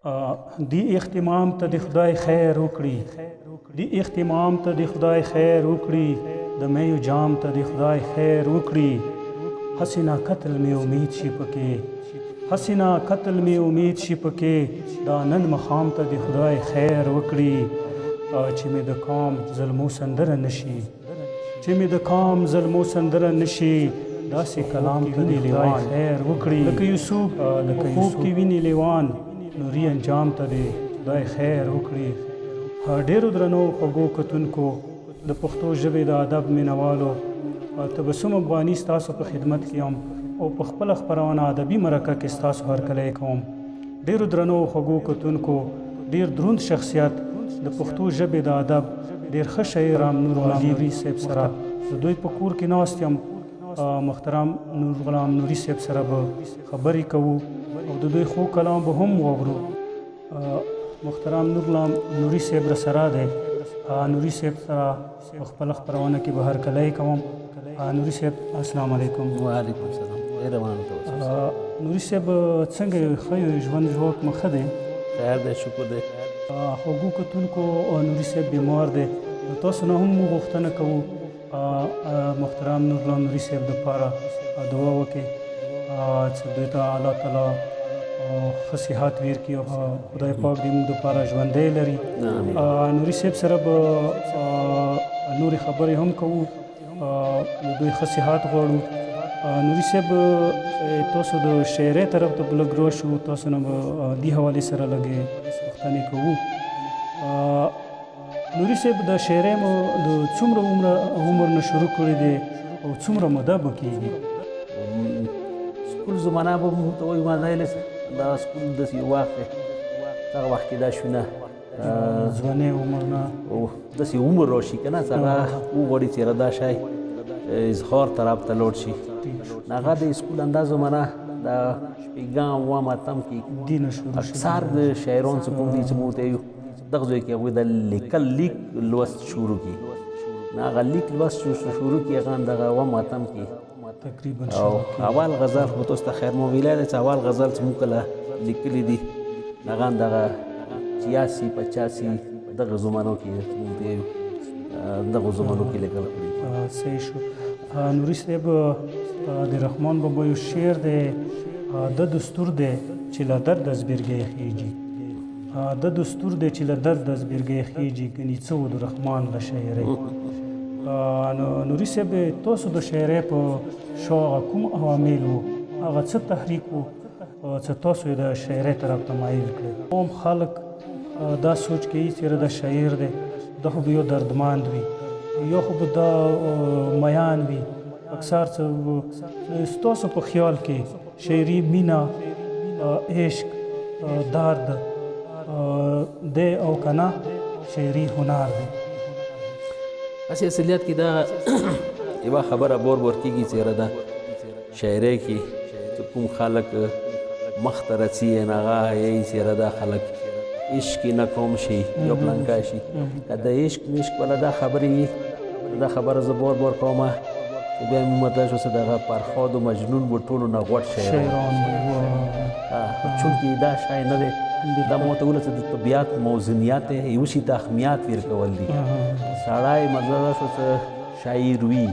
دی اختمام ته د خدای خیر وکړي دی اختمام ته د خدای خیر وکړي د میو جام ته د خدای خیر وکړي حسینا قتل می امید شي پکې حسینا قتل می امید شي پکې دا نن مخام ته د خدای خیر وکړي چې می د قام ظلمو سندره نشي چې می د قام ظلمو سندره نشي داسې کلام ته د لیوان خیر وکړي لکه یوسف لکه خوب کې ویني لیوان نوري انجام ته د خدای خیر وکړي ډېرو درنو خوږو کتونکو د پښتو ژبې د ادب مینوالو تبسم افغاني ستاسو په خدمت کې یم او په خپله خپرونه ادبي مرکه کې ستاسو هرکلی کوم ډېرو درنو خوږو کتونکو ډېر دروند شخصیت د پښتو ژبې د ادب ډېر ښه شاعر رام نور غلام نوري صاحب سره د دوی په کور کې ناست یم محترم نور غلام نوري صاحب سره به خبرې کوو او د دوی خو کلام به هم واورو محترم نور غلام نوري صاحب را سره دی نوري صاحب سره په خپله خپرونه کې به هرکلی کوم نوري صاحب السلام علیکم وعلیکم السلام ډېره مننه نوري صاحب څنګه ښه ژوند ژوک مو ښه دی خیر دی شکر دی خوږو کتونکو نوري صاحب بیمار دی تاسو نه هم موږ غوښتنه کوو محترم نور غلام نوري صاحب دپاره دعا وکړئ چې دوی ته الله تعالی ښه صحت ورکړي او خدای پاک دې موږ دپاره ژوندی لري نوري صاحب سره به نورې خبرې هم کوو د دوی ښه صحت غواړو نوري صاحب تاسو د شاعرۍ طرف ته به لږ راشو تاسو نه به دې حوالې سره لږې پوښتنې کوو نوري صاحب د شاعرۍ مو د څومره عمر نه شروع کړی دی او څومره موده به کېږي سکول زمانه به موږ ته وایو مازایلې دا سکول داسې یو وخت دی هغه وخت کې دا شونه ځوانۍ عمر نه داسې عمر راشي که نه هغه وغواړي چې دا شی اظهار طرف ته لاړ شي هغه د سکول اندا زمانه د شپږم اووم اتم کې اکثر د شاعران څه کوم دي چې موږ ته یو دغه ځای کې هغوی د لیکل لیک لوست شروع کړي هغه لیک لوست شروع کړي هغه دغه اووم اتم کې تقریبا او اول غزل خو تاسو ته خیر مو ویلی دی چې اول غزل چې موږ کله لیکلي دي هغه دغه 86 85 دغه زمانو کې موږ دغه زمانو کې لیکل کړي صحیح شو نوري صاحب د رحمان بابا یو شعر دی د دستور دی چې له درد از بیرګی خیږي د دستور دی چې له درد از بیرګی خیږي ګنې څه و د رحمان له شاعرۍ نوري صاحب تاسو د شاعرۍ په شوق کوم عوامل وو هغه څه تحریک وو چې تاسو یې د شاعرۍ طرف ته مایل کړی عام خلک دا سوچ کوي چې د شاعر دی دا خو به یو دردمند وي یا خو به دا میان وي اکثر څه ستاسو په خیال کې شاعري مینه عشق درد دی او که نه شاعري هنر دی اصل اصلیت کې دا یوه خبره بور کېږي چې یاره دا شاعرۍ کې چې کوم خلک مخ ته رڅي هغه یایي چې یاره دا خلک عشق نه کوم شي یا پلانکا شي که د عشق مشق والا دا خبرې وي دا خبره زه بور کوم چې بیا مې مطلب شو چې دغه فرهاد و مجنون به ټولو نه غوټ شاعران چونکې دا شی نه دی دا ما ته وویل چې د طبیعت موزونیت یو شي ته اهمیت ورکول دي سړی مطلب شو چې شاعر وي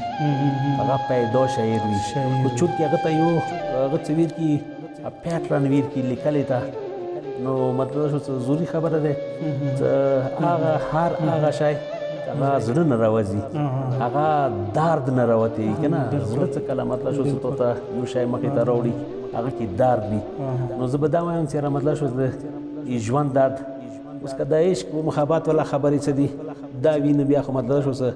هغه پیدا شاعر وي خو چونکې هغه ته یو هغه څه ورکړي پیټرن ورکړي لیکلې ته نو مطلب شو چې ضروري خبره ده چې هر هغه شی هغه زړه نه راوځي هغه درد نه راوتي که نه زړه څه کله مطلب شو چې تو ته یو شی مخې ته راوړي هغه کې درد وي نو زه به دا وایم چې یاره مطلب شو د ژوند درد اوس که د عشق و محبت والا خبرې څه دي دا وي نو بیا خو مطلب شو چې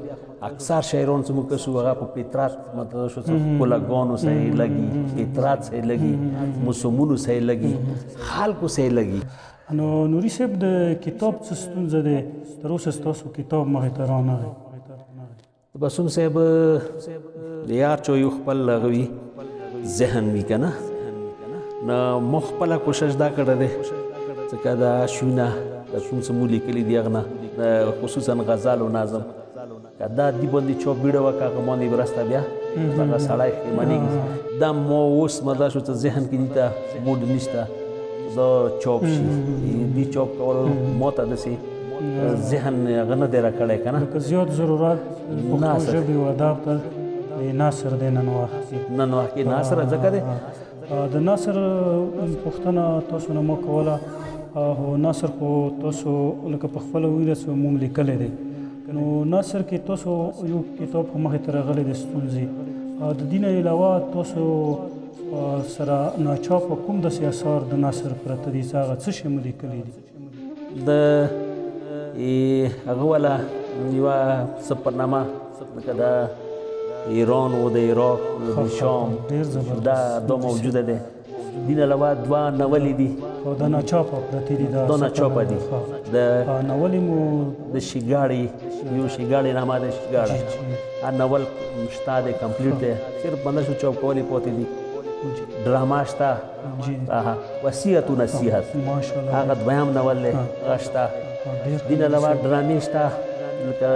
اکثر شاعران چې موږ کسو هغه په فطرت مطلب شو چې ښکلاګانو صحیح لګي فطرت صحیح لګي موسمونو صحیح لګي خلکو صحیح لګي نو نوري صاحب د کتاب څه ستونزه دی تر اوسه ستاسو کتاب مخې ته رانغی بسوم صاحب د یار چو یو خپل هغه وي ذهن وي که نه نو ما خپله کوشش دا کړی دی چې که دا شونه دا کوم څه مو لیکلي دي هغه نه خصوصا غزل و نظم که دا دی باندې چا بیړه وکړه هغه باندې ورسته بیا هغه سړی پښیمانېږي دا ما اوس مطلب شو چې ذهن کې دي ته موډ نشته دا چوپ شي دی چوپ کول موته داسې ذهن هغه نه دی راکړی که نه لکه زیات ضرورت پښتو ژبې و ادب ته ناصر دی نن وخت نن وخت کې ناصر ځکه دی د ناصر پوښتنه تاسو نه مو کوله هو ناصر خو تاسو لکه په خپله ویله څه مونږ لیکلی دی نو ناصر کې تاسو یو کتاب هم مخې ته راغلی د ستونزې د دې نه علاوه تاسو سره ناچاپه کوم داسې اثار د ناصر پرته دي چې هغه څه شی مو لیکلي دي د هغه والا یوه سفرنامه لکه د ایران و د عراق د شام دا موجوده ده دین علاوه دوه نولې دي او د ناچاپه پرتې دي دا ناچاپه دي د نولې مو د شیګاړي یو شیګاړي نامه ده شیګاړي نول شته دی کمپلیټ دی صرف بنده شو چاپ کولې پاتې دي ډراما شته وصیت و نصیحت هغه دویم نول دی هغه شته دین علاوه ډرامې شته لکه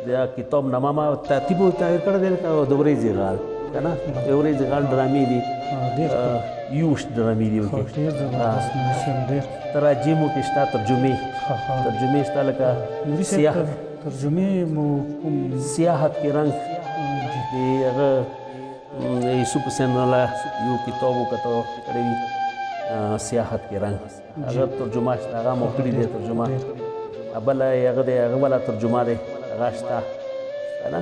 د کتاب نامه ما ترتیب تغیر کړی دی لکه د ورځې غال که نه د ورځې غال ډرامې دي یوش ډرامې دي تراجمو کې شته ترجمې شته لکه ترجمې مو کوم سیاحت کې رنګ د هغه یوسف حسین والا یو کتاب وکتو کړی وي سیاحت کې رنګ هغه ترجمه شته هغه مو کړې دی ترجمه بله هغه دی هغه والا ترجمه دی هغه شته که نه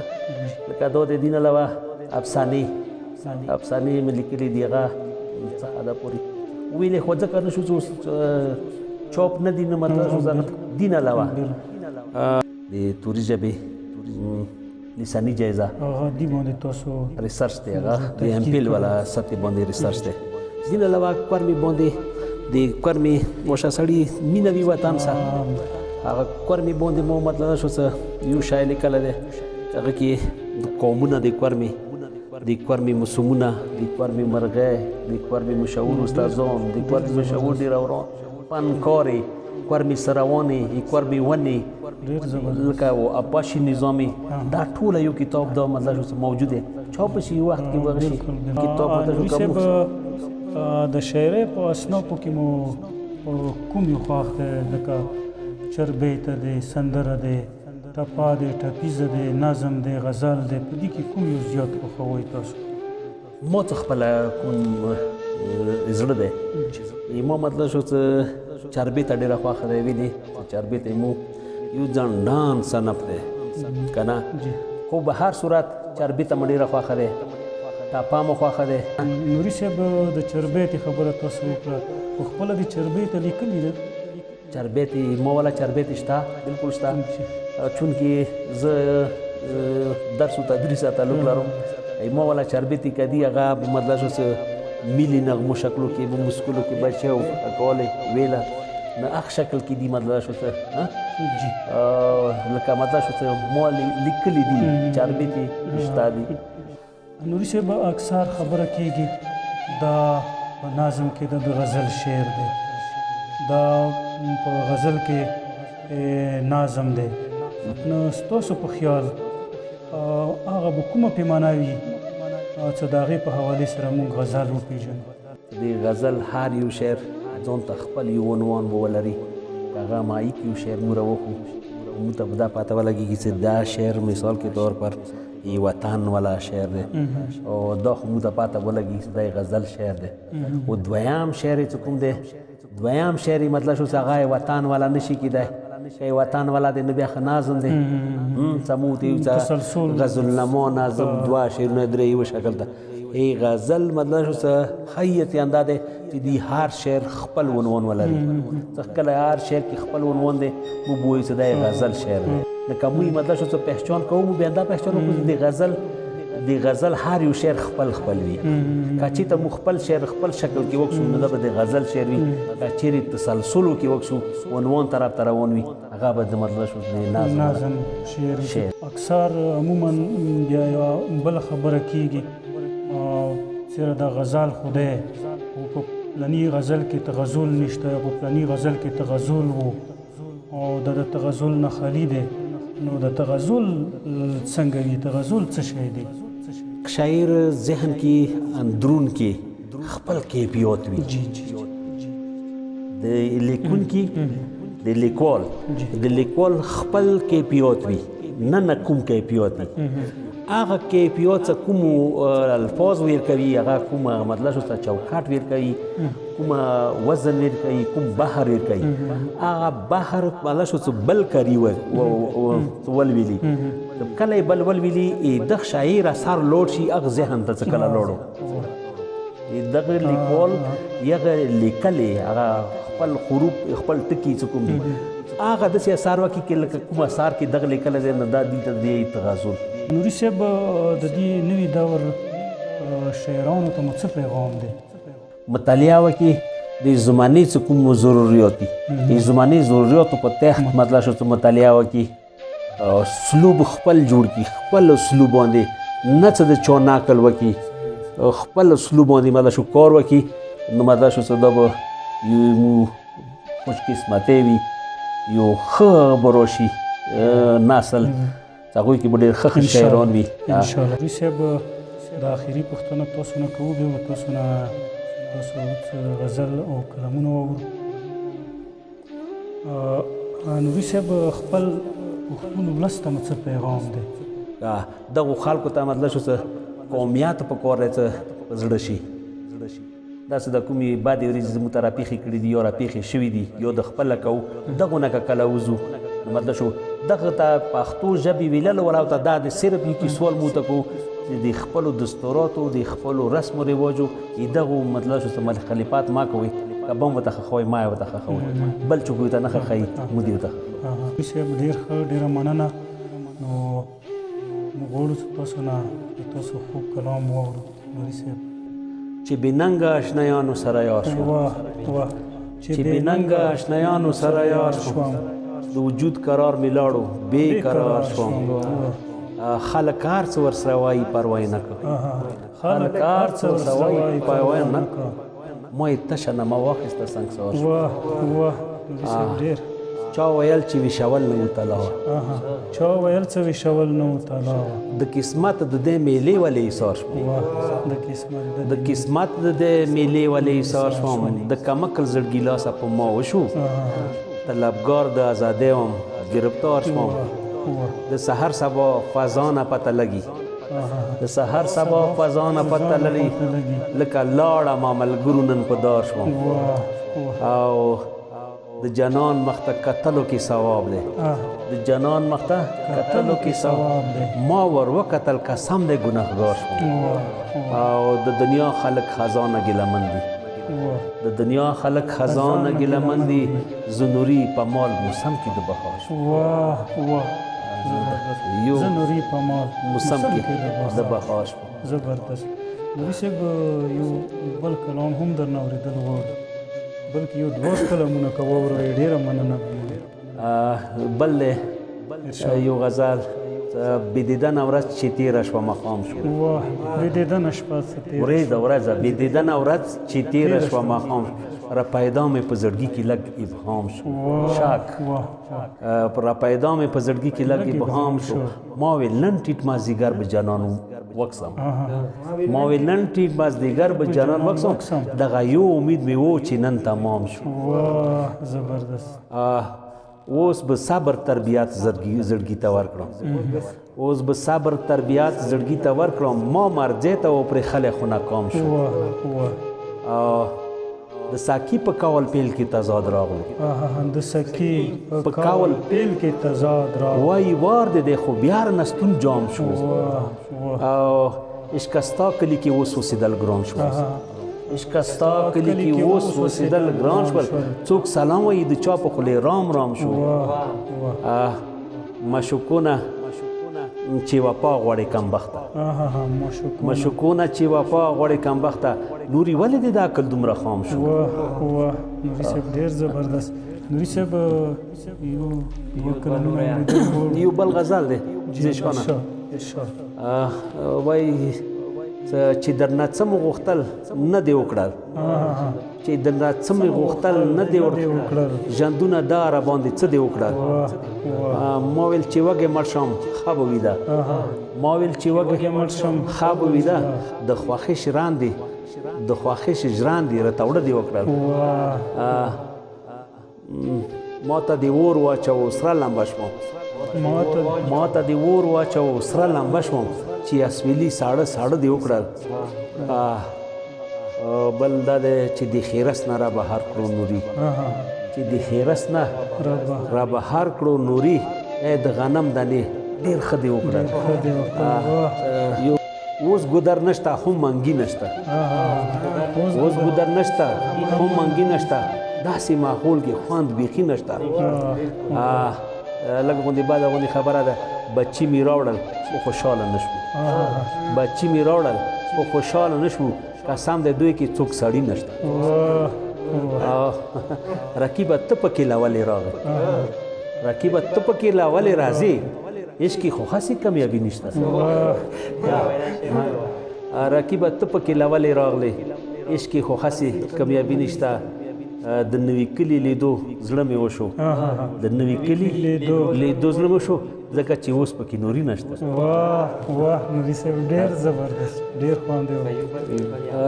لکه دا د دین علاوه افسانې مې لیکلي دي هغه څه حده پورې ویلې خو ځکه نه شو چې چاپ نه دي نه مطلب شو دین علاوه د توري ژبې لساني جایزه دې باندې تاسو ریسرچ دی هغه د امپیل والا سطحې باندې ریسرچ دی دین علاوه کورمې باندې د کورمې وشه سړي مینه وي وطن سره هغه کورمې باندې مو مطلب شو څه یو شی لیکلی دی هغه کې قومونه د کورمې موسمونه د کورمې مرغۍ د کورمې مشهور استادان د کورمې مشهور ډیروران فنکارې کورمې سروانې کورمې ونې لکه عباسي نظامي دا ټوله یو کتاب دا مطلب شو موجود دی چاپ شي یو وخت کې وغه شي کتاب د شاعرۍ په اصنافو کې مو کوم یو خوښ دی لکه چربیت دی سندره دی ټپا دی ټپیزه دی نظم دی غزل دی په دې کې کوم یو زیات خوښوئ تاسو ما څه خپله کوم زړه دی ما مطلب شو چې چربیته ډېره خوښه دی ویلې چربیته مو یو ځانډان صنف دی که نه خو به هر صورت چربیته مو ډېره خوښه دی ټپا مو خوښه دی نوري صاحب د چربیتې خبره تاسو وکړه خو خپله د چربیته لیکلي ده چربیتې ما والا چربیتې شته بلکل شته چونکې زه درس و تدریس تعلق لرم ما والا چربیتې که دي هغه مطلب شو چې ملي نغمو شکلو کې به مسکلو کې بچه کولی ویله نه هغه شکل کې دي مطلب شو چې لکه مطلب شو چې ما لیکلي دي چربیتې شته دي نوري صاحب اکثر خبره کېږي دا په نظم کې د غزل شعر دی دا په غزل کې نظم دی نو ستاسو په خیال هغه به کومه پیمانه وي چې د هغې په حوالې سره موږ غزل وپېژنو د غزل هر یو شعر ځان ته خپل یو عنوان به ولري هغه مایک یو شعر موږ راوښو موږ ته به دا پته ولګېږي چې دا شعر مثال کے طور پر یہ وطن والا شعر دی او دا خو موږ ته پته ولګي چې دا غزل شعر دی او دویم شعر یې چې کوم دی دویم شعر یې مطلب شو چې هغه وطن والا نشي کېدی که وطن والا دی نو بیا ښه نظم دی څه مو ورته یو څه غزلنما نظم دوه شعرونه درې یوه شکل ته غزل مطلب شو څه حیت یې همدا دی چې د هر شعر خپل عنوان ولري څه کله هر شعر کې خپل عنوان دی موږ به وایو چې دا غزل شعر دی لکه موږ مطلب شو څه پهچان کوو موږ بیا دا پهچان وکړو د غزل هر یو شعر خپل وي که چېرته موږ خپل شعر خپل شکل کې وکړو نو دا به د غزل شعر وي که چیرې تسلسلو کې وکړو عنوان طرف ته روان وي هغه به د مطلب شو د نظم شعر اکثر عموما بیا یوه بله خبره کېږي چېرې دا غزل خو دی او په پلني غزل کې تغزل نشته یا په پلني غزل کې تغزل و او دا د تغزل نه خالي دی نو د تغزل څنګه وي تغزل څه شی دی شاعر ذهن کې اندرون کې خپل کیفیت وي د لیکونکي د لیکوال د لیکوال خپل کیفیت وي نه کوم کیفیت وي هغه کیفیت څه کوم الفاظ ویل کوي هغه کوم مطلب شو چوکاټ ویل کوي کوم وزن ویل کوي کوم بحر ویل کوي هغه بحر مطلب شو بل کوي ولویلي کله بل ولویلي د شاعر اثر لوړ شي هغه ذهن ته کله لوړو دغه لیکوال یغه لیکلي هغه خپل حروف خپل ټکي څه کوم دي هغه د اثر وکي کې لکه کوم اثر کې دغه لیکل دی نه دا دي ته دی تغازل نوري صاحب د دې نوي دور شاعرانو ته مو څه پیغام دی مطالعه وکي د زماني څه کوم ضرورت دي د زماني ضرورت په تحت مطلب شو مطالعه وکي اسلوب خپل جوړ کی خپل اسلوب باندې نه څه د چوناکل وکي خپل اسلوب باندې مطلب شو کار وکي نو مطلب شو څه د یو خوش قسمتي وي یو خبرو شي نسل هغوی کې به ډېر ښه شاعران وي انشاءالله نوري صاحب د آخري پوښتنه تاسو نه کوو بیا به تاسو نه تاسو غزل او کلامونه واورو نوري صاحب خپل پښتون ولس ته مو څه پیغام دی دغو خلکو ته مطلب شو څه قومیات په کار دی څه په زړه شي داسې د کومې بعدې ورځې زموږ ته راپېښې کړي دي یا راپېښې شوي دي یو د خپله کوو دغو نه که کله وځو نو مطلب شو دغه ته پښتو ژبې ویلل ول او ته دا د صرف یو کې سوال مو ته کوو چې د خپلو دستوراتو د خپلو رسم و رواجو دغو مطلب شو مخالفات ما کوئ که به هم ورته ښه ما یې ورته ښه بل څوک ورته نه ښه مو دې ورته نوري صاحب ډېر ښه ډېره مننه نو موږ غواړو چې تاسو نه تاسو خوب کلام واورو نوري صاحب چې بېننګه اشنایانو سره یار شوم چې بېننګه اشنایانو سره یار شوم د وجود قرار مې لاړو بې قرار شوم خلک هر څه ورسره وایي پروا یې نه کوي خلک هر څه ورسره وایي پروا یې نه کوي ما یې تشه نه ما واخېسته سنګسار شوم نوري صاحب ډېر چا ویل چې ویشول نه وتلا وه چا ویل څه ویشول نه وتلا وه د قسمت د دې میلې ولې ایثار شوم د قسمت د دې میلې ولې ایثار شوم د کمکل زړګي لاسه په ما وشو طلبګار د ازادۍ وم ګرفتار شوم د سحر سبا فضا نه پته لګي د سحر سبا فضا نه پته لګي لکه لاړه ما ملګرو نن په دار شوم او د جنان مخته کتلو کې ثواب دی د جنان مخته کتلو کې ثواب دی ما ور وکتل قسم دی ګناهګار شوم او د دنیا خلک خزانه ګیلمن دي د دنیا خلک خزانه ګیلمن دي زنوري په مال موسم کې د بهار شوم زنوري په مال موسم کې د بهار شوم زبردست نوري صاحب یو بل کلام هم درنه اورېدل غواړو بلکې یو دوه کلامونه که واورئ ډېره مننه بل دی یو غزل بېدیدنه ورځ چې تېره شوه ماښام شو بېدیدنه شپه ورځه بېدیدنه ورځ چې تېره شوه ماښام شو را پیدا مې په زړګي کې لږ ابهام شو شک را پیدا مې په زړګي کې لږ ابهام شو ما ویل نن ټیټ مازدیګر به جانان وکسم ما ویل نن ټیټ مازدیګر به جانان وکسم دغه یو امید مې و چې نن تمام شو زبردست اوس به صبر تربیات زړګي ته ورکړم اوس به صبر تربیات زړګي ته ورکړم ما مرځې ته و پرې خلې خو ناکام شو د ساقي په کول پیل کې تضاد راغلو د ساقي په کول پیل کې تضاد راغلو وای وار دې خو بیا نستون جام شو او اشکستا کلی کې اوس وسیدل ګران شو اشکستا کلی کې اوس وسیدل ګران شول څوک سلام وایي د چا په خولې رام رام شو مشکونه چې وفا غواړي کمبخته مشکونه چې وفا غواړي کمبخته نوري ولې دې دا عقل دومره خام شو نوري صاحب ډېر زبردست نوري صاحب یو کلمه یو بل غزل دی زیشانه وایي چې درنه څه مو غوښتل نه دې وکړل چې درنه څه مې غوښتل نه دې وکړل ژوندونه دا را باندې څه دې وکړل ما ویل چې وږی مړ شم ښه به ویده ما ویل چې وږی مړ شم ښه به ویده د خوښۍ ژرندې د خوښۍ ژرندې راته وړه دې وکړل ما ته دې اور واچوه سره لمبه شوم ما ته دې اور واچوه سره لمبه شوم چې اسویلي ساړه ساړه دې وکړل بل دا دی چې د خیرس نه را بهر کړو نوري چې د خیرس نه را بهر کړو نوري د غنم دانې ډېر ښه دې وکړل اوس ګودر نشته هم منګي نشته اوس ګودر نشته هم منګي نشته داسې ماحول کې خوند بیخي نشته لږ غوندې بعد غوندې خبره ده بچي مې راوړل خو خوشحاله نه شو بچي مې راوړل خو خوشحاله نه شو قسم دی دوی کې څوک سړي نشته رقیبه ته پکې لا ولې راغی رقیبه ته پکې لا ولې راځې عشق خو خاصې کامیابي نشته رقیبه ته پکې لا ولې راغلی عشق خو خاصې کامیابي نشته د نوي کلي لیدو زړه مې وشو د نوي کلي لیدو زړه مې وشو ځکه چې اوس پکې نوري نشته نوري صاحب ډېر زبردست ډېر خوند دی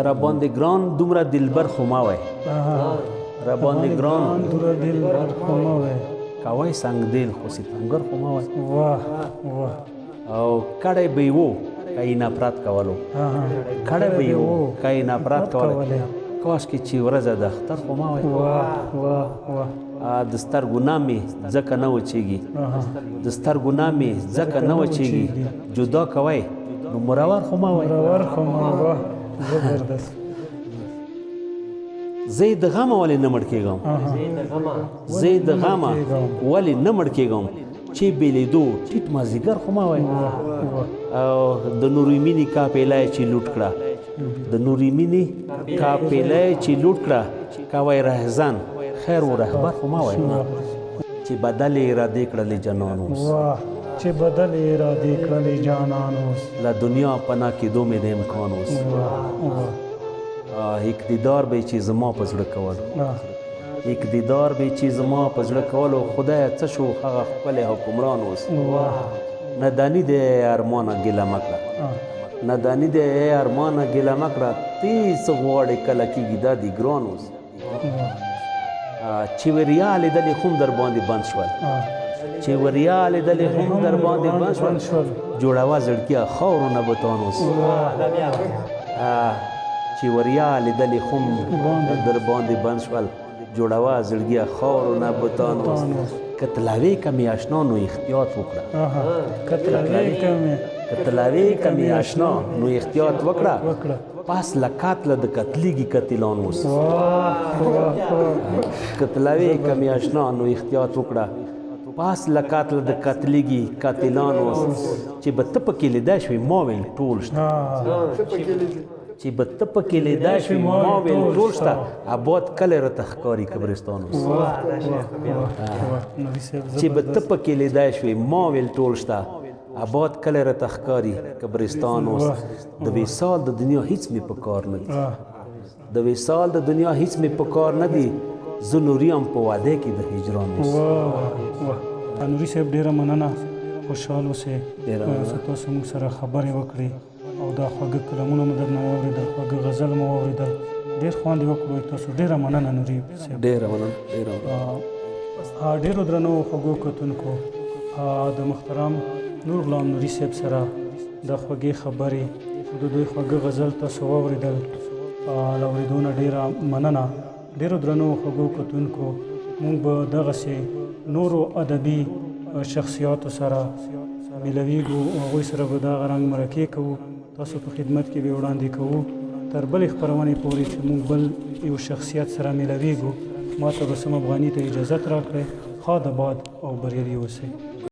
را باندې ګران دومره دلبر خو ما وای را باندې ګران دومره دلبر خو ما وای کوای څنګه دل خو ستمګر خو ما وای او کړی به وو کای نفرت کولو کړی به وو کای نفرت کولو کاش کې چې ورځ د اختر خو ما وای د سترګو نه مې ځکه نه وچېږي د سترګو نه مې ځکه نه وچېږي جدا کوئ نو مرور خو ما وای زه د غمه ولې نه مړ کېږم زه د غمه ولې نه مړ کېږم چې بېلېدو ټیټ مازدیګر خو ما وای او د نوري مینې کاپیلی چې لوټ کړه د نوري مینې کاپیلی چې لوټ کړه کوی رهزن خیر و رهبر خو ما وای چې بدل ارادې کړلې جانان اوس چې بدل ارادې کړلې جانان اوس له دنیا پناه کېدو مې د امکان اوس اقتدار به چې زما په زړه کول اقتدار به چې زما په زړه کول او خدایه څه شو هغه خپل حکمران اوس نداني د ارمانه ګیله مه کړه نداني د ارمانه ګیله مه کړه تیس غواړې کله کېږي دا د ګران اوس چې وریا لیدلې هم در باندې بند شول چې وریا لیدلې هم در باندې بند شول جوړوه زړګیه خاورو نباتان اوس چې وریا لیدلې هم در باندې بند شول جوړوه زړګیه خاورو نباتان اوس کتلاوې کمې اشنا نو احتیاط وکړه کتلاوې کمې اشنا نو احتیاط وکړه پاس لکات له د قتلیږي قتلان اوس کتلاوې کمې اشنا نو احتیاط وکړه پاس لکات له د قتلیږي قتلان اوس چې به ته پکې لیدا شوې ما ویل ټول شته چې به ته پکې لیدا شوې ما ویل ټول شته اباد کلی راته ښکاري قبرستان اوس چې به ته پکې لیدا شوې ما ویل ټول شته آباد کلی راته ښکاري قبرستان اوس د وصال د دنیا هیڅ مې په کار نه دي د وصال د دنیا هیڅ مې په کار نه دي زه نوري یم په واده کې د هجران اوس نوري صاحب ډېره مننه خوشحال اوسئ تاسو موږ سره خبرې وکړې او دا خواږه کلامونه مو درنه واورېدل خواږه غزل مو واورېدل ډېر خوند یې وکړو تاسو ډېره مننه نوري صاحب ډېره مننه ډېرو درنو خوږو کتونکو د محترم نور غلام نوري صاحب سره د خوږې خبرې د دوی خوږه غزل تاسو واورېدل له اورېدو نه ډېره مننه ډېرو درنو خوږو کتونکو موږ به دغسې نورو ادبي شخصیاتو سره ملویږو هغوی سره به دغه رنګ مرکې کوو تاسو په خدمت کې به وړاندې کوو تر بلې خپرونې پورې چې موږ بل یو شخصیت سره ملویږو ما ته به سم افغاني ته اجازت راکړئ ښاد آباد او بریالي اوسئ